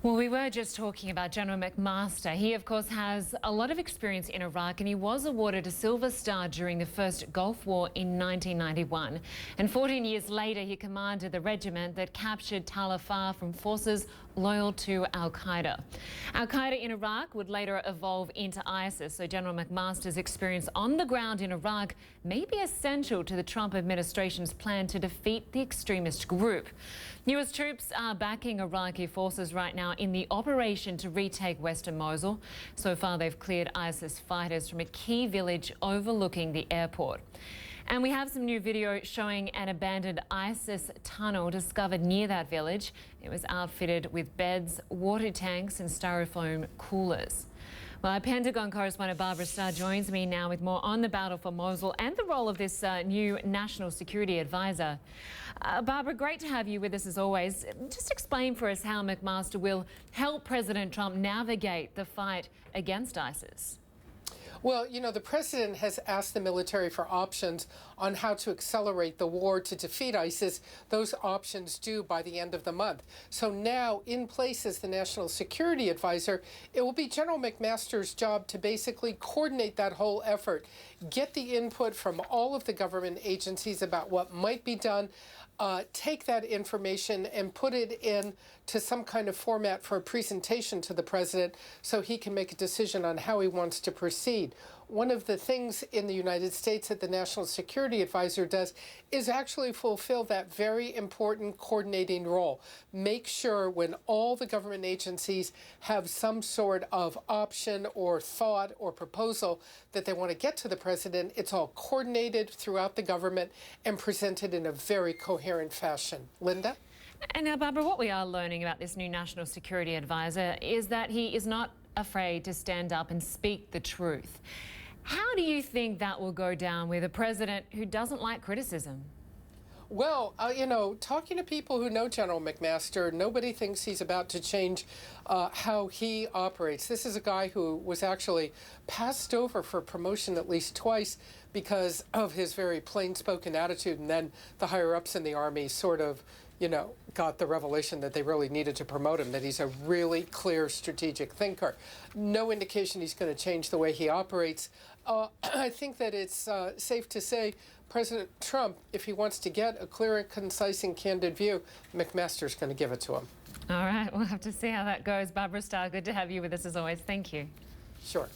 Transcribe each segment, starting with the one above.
Well, we were just talking about General McMaster. He, of course, has a lot of experience in Iraq, and he was awarded a Silver Star during the first Gulf War in 1991. And 14 years later, he commanded the regiment that captured Tal Afar from forces loyal to al-Qaeda. Al-Qaeda in Iraq would later evolve into ISIS, so General McMaster's experience on the ground in Iraq may be essential to the Trump administration's plan to defeat the extremist group. US troops are backing Iraqi forces right now in the operation to retake western Mosul. So far, they've cleared ISIS fighters from a key village overlooking the airport. And we have some new video showing an abandoned ISIS tunnel discovered near that village. It was outfitted with beds, water tanks and styrofoam coolers. Well, our Pentagon correspondent Barbara Starr joins me now with more on the battle for Mosul and the role of this new national security advisor. Barbara, great to have you with us as always. Just explain for us how McMaster will help President Trump navigate the fight against ISIS. Well, you know, the president has asked the military for options on how to accelerate the war to defeat ISIS. Those options due by the end of the month. So now, in place as the national security advisor, it will be General McMaster's job to basically coordinate that whole effort, get the input from all of the government agencies about what might be done, take that information and put it in to some kind of format for a presentation to the president so he can make a decision on how he wants to proceed. One of the things in the United States that the National Security Advisor does is actually fulfill that very important coordinating role. Make sure when all the government agencies have some sort of option or thought or proposal that they want to get to the president, it's all coordinated throughout the government and presented in a very coherent fashion. Linda? And now, Barbara, what we are learning about this new National Security Advisor is that he is not afraid to stand up and speak the truth. How do you think that will go down with a president who doesn't like criticism? Well, you know, talking to people who know General McMaster, nobody thinks he's about to change how he operates. This is a guy who was actually passed over for promotion at least twice because of his very plain-spoken attitude, and then the higher-ups in the Army sort of, you know, got the revelation that they really needed to promote him, that he's a really clear strategic thinker. No indication he's going to change the way he operates. I think that it's safe to say President Trump, if he wants to get a clear and concise and candid view, McMaster's going to give it to him. All right, we'll have to see how that goes. Barbara Starr, good to have you with us as always. Thank you. Sure.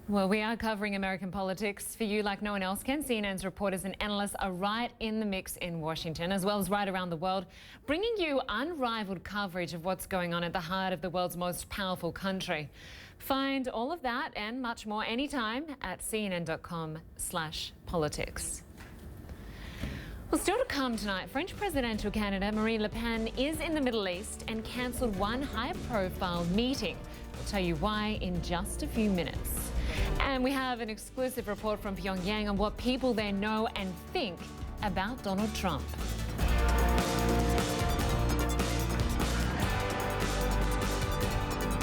Well, we are covering American politics for you like no one else can. CNN's reporters and analysts are right in the mix in Washington, as well as right around the world, bringing you unrivaled coverage of what's going on at the heart of the world's most powerful country. Find all of that and much more anytime at cnn.com/politics. Well, still to come tonight, French presidential candidate Marine Le Pen is in the Middle East and cancelled one high-profile meeting. We'll tell you why in just a few minutes. And we have an exclusive report from Pyongyang on what people there know and think about Donald Trump.